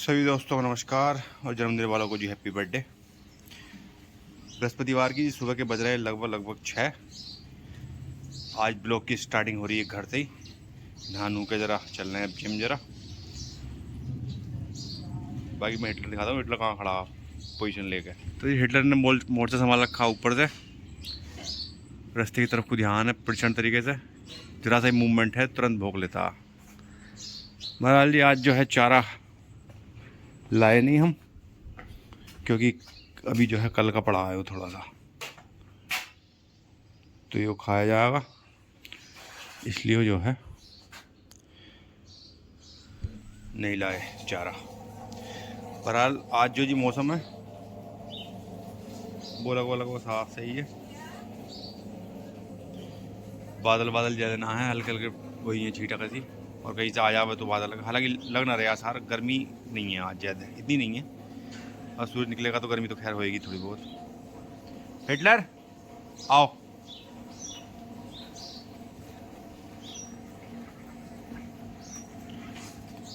सभी दोस्तों को नमस्कार और जन्मदिन वालों को जी हैप्पी बर्थडे। बृहस्पतिवार की सुबह के बज रहे हैं लगभग 6। आज ब्लॉग की स्टार्टिंग हो रही है घर से ही। नहा नू के ज़रा चल रहे हैं अब जिम ज़रा। बाकी मैं हिटलर दिखाता हूँ, हिटलर कहाँ खड़ा पोजीशन लेके। तो ये हिटलर ने मोर्चा संभाल रखा ऊपर से, रास्ते की तरफ को ध्यान है प्रचंड तरीके से। जरा सा मूवमेंट है तुरंत भोंक लेता। बहरहाल जी आज जो है चारा लाए नहीं हम, क्योंकि अभी जो है कल का पड़ा है वो थोड़ा सा, तो ये खाया जाएगा, इसलिए जो है नहीं लाए चारा। बहरहाल आज जो जी मौसम है वो लगभग साफ सही है। बादल बादल ज़्यादा ना है, हल्के हल्के वही है छीटा कैसी, और कहीं से आ जावे तो बादल। हालांकि लग ना रहा आसार, गर्मी नहीं है आज ज़्यादा, इतनी नहीं है। और सूरज निकलेगा तो गर्मी तो खैर होएगी थोड़ी बहुत। हिटलर आओ,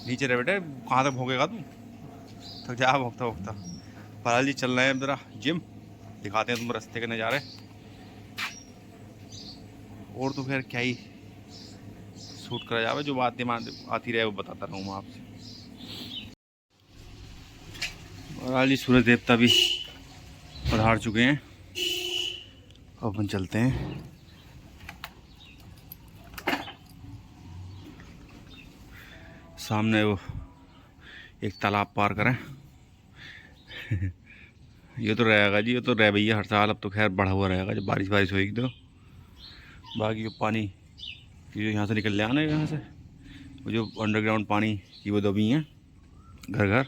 नीचे रह बेटे, कहाँ तक भोंकेगा तू, थक जा भोंकता भोंकता। बहरहाल जी चल रहे हैं ज़रा जिम, दिखाते हैं तुम रास्ते के नज़ारे। और तो खैर क्या ही शूट करा जावे, जो बात दिमाग आती रहे वो बताता रहूँ मैं आपसे। बहरहाल जी सूरज देवता भी पधार चुके हैं, अब अपन चलते हैं। सामने वो एक तालाब पार करें। ये तो रहेगा जी, ये तो रह भैया हर साल, अब तो खैर बढ़ा हुआ रहेगा जब बारिश होगी तो। बाकी वो पानी जो यहाँ से निकल आना है, यहाँ से वो जो अंडरग्राउंड पानी की वो दबी हैं घर घर,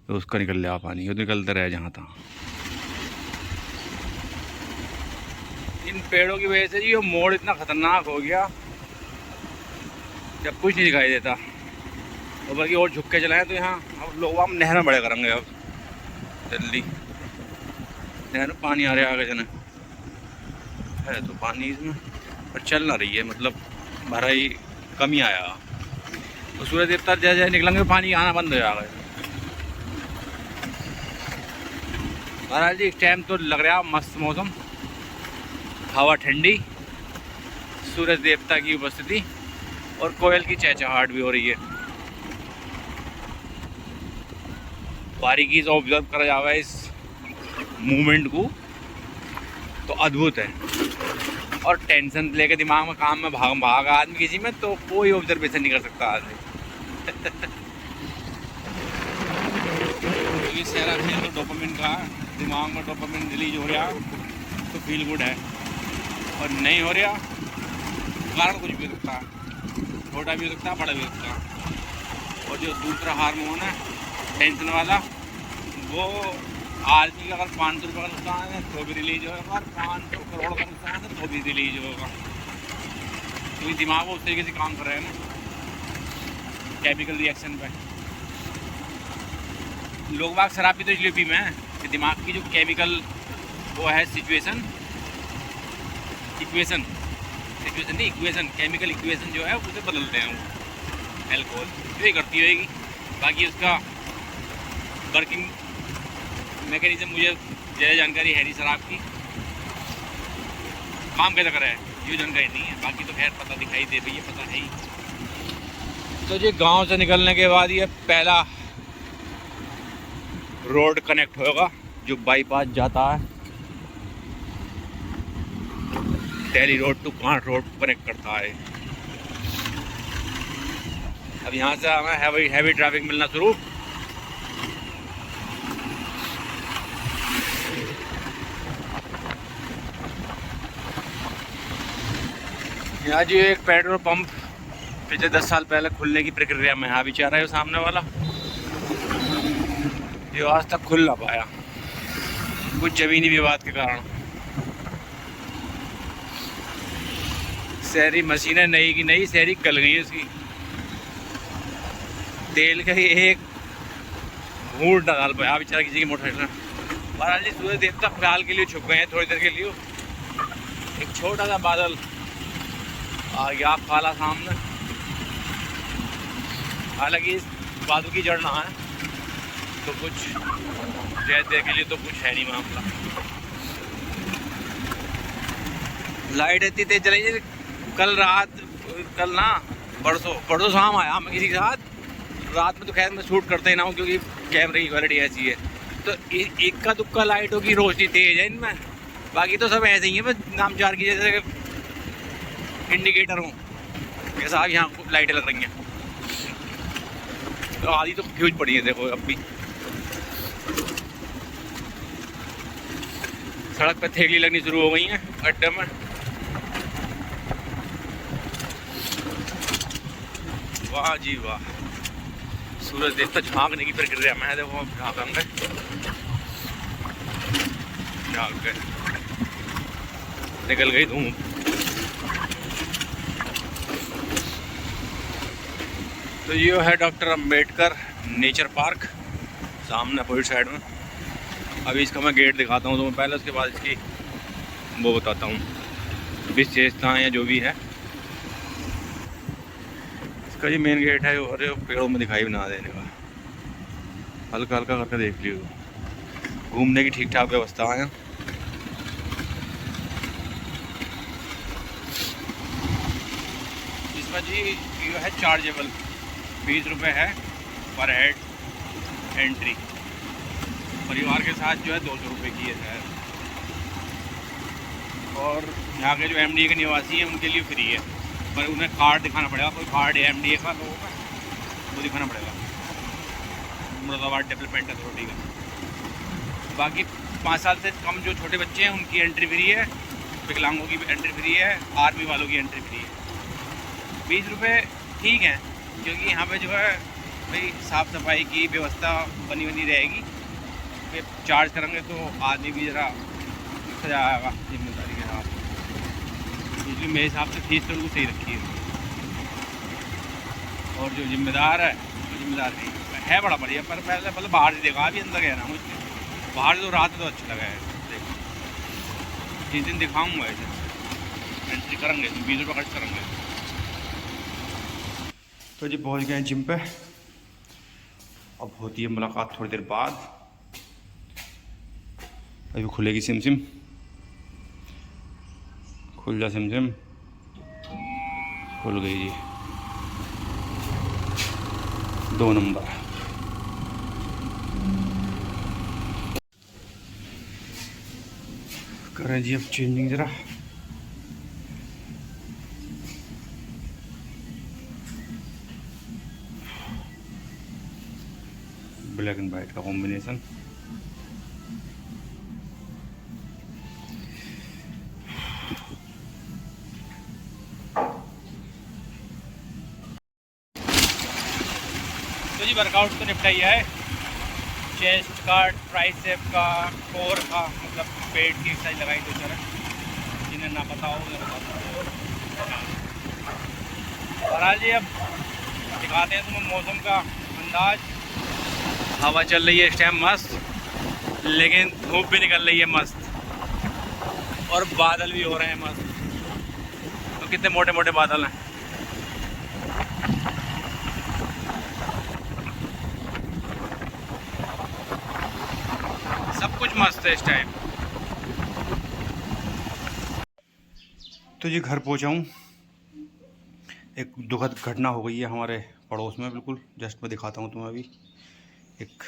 तो उसका निकल लिया पानी, वो निकलता रहे जहाँ तहाँ। इन पेड़ों की वजह से जी वो मोड़ इतना ख़तरनाक हो गया, जब कुछ नहीं दिखाई देता। और बल्कि और झुक के चलाएँ तो यहाँ अब लोग हम नहर में बड़े करेंगे। अब जल्दी नहर में पानी आ रहा है आगे जने है तो पानी इसमें पर चल ना रही है, मतलब भरा ही कम ही आया। तो सूरज देवता जैसे जैसे निकलेंगे पानी आना बंद हो जाएगा। बहरहाल जी इस टाइम तो लग रहा है मस्त मौसम, हवा ठंडी, सूरज देवता की उपस्थिति और कोयल की चहचहाहट भी हो रही है। बारीकी से ऑब्जर्व करा जावा इस मूवमेंट को तो अद्भुत है। और टेंशन लेके दिमाग में काम में भाग आदमी किसी में, तो कोई ऑब्जर्वेशन नहीं कर सकता आदमी। क्योंकि सारा खेल तो डोपामिन का, दिमाग में डोपामिन रिलीज हो रहा तो फील गुड है, और नहीं हो रहा कारण कुछ भी हो सकता है, छोटा भी हो सकता है बड़ा भी हो सकता है। और जो दूसरा हार्मोन है टेंशन वाला, वो आदमी का अगर 500 रुपये का नुकसान है तो भी रिलीज होगा, और 500 करोड़ का नुकसान है तो भी रिलीज होगा। क्योंकि दिमाग वो उस तरीके से काम कर रहे हैं ना, केमिकल रिएक्शन पे। लोग बाग शराब भी तो इसलिए पी में है कि दिमाग की जो केमिकल वो है इक्वेशन नहीं इक्वेशन, केमिकल इक्वेशन जो है उसे बदलते हैं वो एल्कोहल, ये करती होगी। बाकी उसका वर्किंग मैकेनिज्म मुझे ज़्यादा जानकारी है नहीं शराब की, काम कैसा कर रहा है ये जानकारी नहीं है। बाकी तो खैर पता दिखाई दे रही है, पता है ही। तो ये गांव से निकलने के बाद ये पहला रोड कनेक्ट होगा जो बाईपास जाता है, Delhi road to Kanth road connect करता है। अब यहाँ से हमें हैवी ट्रैफिक मिलना शुरू। यहाँ जी एक पेट्रोल पंप पिछले 10 साल पहले खुलने की प्रक्रिया में अभी चाह रहा है सामने वाला, ये आज तक खुल ना पाया कुछ ज़मीनी विवाद के कारण। शहरी मशीनें नई की नई शहरी गल गई उसकी, तेल का ही एक घूंट डाल पाया बेचारा किसी की मोटरसाइकिल। बहरहाल जी सूरज देवता फिलहाल के लिए छुप गए हैं थोड़ी देर के लिए। एक छोटा सा बादल आ गया काला सामने, हालांकि इस बादल की जड़ ना है, तो कुछ जैद के लिए तो कुछ है नहीं मामला। लाइट इतनी तेज चली है। कल ना परसों शाम आया मैं किसी के साथ। रात में तो खैर मैं शूट करते ही ना हूँ क्योंकि कैमरे की क्वालिटी ऐसी है। तो इक्का दुक्का लाइटों की रोशनी तेज है इनमें, बाकी तो सब ऐसे ही है बस नाम चार की जैसे इंडिकेटर हूँ कि साहब यहाँ लाइटें लग रही हैं। तो आधी तो फ्यूज पड़ी है देखो अब भी। सड़क पे थेगली लगनी शुरू हो गई है गड्ढे में। वाह जी वाह, सूरज देखता झांकने की प्रक्रिया में है। देखो झांकेंगे, झांक के निकल गई धूप। तो ये है डॉक्टर अंबेडकर नेचर पार्क सामने अपोजिट साइड में। अभी इसका मैं गेट दिखाता हूँ तो मैं पहले, उसके बाद इसकी वो बताता हूँ विशेषताएँ या जो भी है। इसका ये मेन गेट है और पेड़ों में दिखाई भी ना देने का, हल्का हल्का करके देख लियो। घूमने की ठीक ठाक व्यवस्था है। इसमें जी ये है चार्जेबल, 20 रुपये है पर हेड एंट्री। परिवार के साथ जो है 200 रुपये की है सर। और यहाँ के जो एमडीए के निवासी हैं उनके लिए फ्री है, पर उन्हें कार्ड दिखाना पड़ेगा। कोई कार्ड है एमडीए का लोगों का, वो दिखाना पड़ेगा, मुरादाबाद डेवलपमेंट अथॉरिटी का। बाकी 5 साल से कम जो छोटे बच्चे हैं उनकी एंट्री फ्री है, विकलांगों की भी एंट्री फ्री है, आर्मी वालों की एंट्री फ्री है। 20 रुपये ठीक है क्योंकि यहाँ पे जो है भाई साफ़ सफाई की व्यवस्था बनी रहेगी। पे चार्ज करेंगे तो आदमी भी ज़रा सजाएगा जिम्मेदारी के साथ। इसलिए मेरे हिसाब से फीस तो उनको सही रखी है। और जो जिम्मेदार है वो जिम्मेदार नहीं है, बड़ा बढ़िया। पर पहले मतलब बाहर से देखा, अभी अंदर गया ना मुझे। बाहर तो रात तो अच्छा लगा है। देखो जिस दिन दिखाऊँगा ऐसे एंट्री करेंगे तो 20 रुपये खर्च करेंगे। तो जी पहुंच गए जिम पे। अब होती है मुलाकात थोड़ी देर बाद। अभी खुलेगी सिम सिम, खुल जा सिम सिम, खुल गई जी 2 नंबर। करें जी अब चेंजिंग ज़रा। ब्लैक एंड वाइट का कॉम्बिनेशन। तो जी वर्कआउट तो निपटा ही है। चेस्ट का, ट्राइसेप का, कोर का, मतलब पेट की एक्सरसाइज लगाई 2-4। जिन्हें ना पता हो उन्हें बता दो। बहरहाल जी अब दिखाते हैं तुम्हें मौसम का अंदाज। हवा चल रही है इस टाइम मस्त, लेकिन धूप भी निकल रही है मस्त, और बादल भी हो रहे हैं मस्त। तो कितने मोटे मोटे बादल हैं। सब कुछ मस्त है इस टाइम। तो जी घर पहुंचा हूँ। एक दुखद घटना हो गई है हमारे पड़ोस में, बिल्कुल जस्ट मैं दिखाता हूँ तुम्हें। अभी एक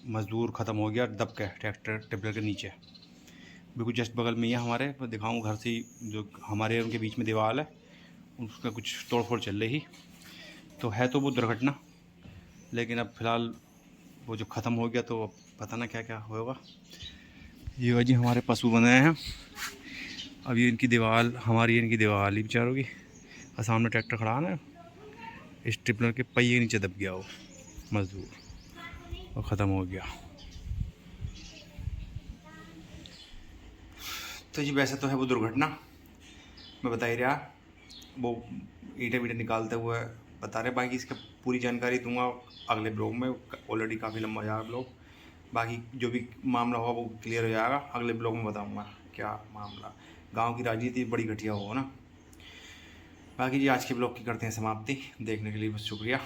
मज़दूर ख़त्म हो गया दब के ट्रैक्टर टिप्पर के नीचे, बिल्कुल जस्ट बगल में ही है हमारे। मैं दिखाऊँ घर से ही, जो हमारे उनके बीच में दीवार है उसका कुछ तोड़फोड़ चल रही। तो है तो वो दुर्घटना, लेकिन अब फ़िलहाल वो जो ख़त्म हो गया तो अब पता ना क्या क्या होगा। ये जी हमारे पशु बनाए हैं। अब ये इनकी दीवार, हमारी इनकी दीवार ही बेचारों की। और सामने ट्रैक्टर खड़ा है ना, इस टिप्पर के पहिए के नीचे दब गया वो मज़दूर और ख़त्म हो गया। तो जी वैसे तो है वो दुर्घटना, मैं बता ही रहा। वो ईंटें वीटें निकालते हुए बता रहे। बाकी इसका पूरी जानकारी दूंगा अगले ब्लॉग में। ऑलरेडी काफ़ी लंबा जाएगा ब्लॉग। बाकी जो भी मामला होगा वो क्लियर हो जाएगा, अगले ब्लॉग में बताऊंगा क्या मामला। गांव की राजनीति बड़ी घटिया हो ना। बाकी जी आज के ब्लॉग की करते हैं समाप्ति। देखने के लिए बस शुक्रिया।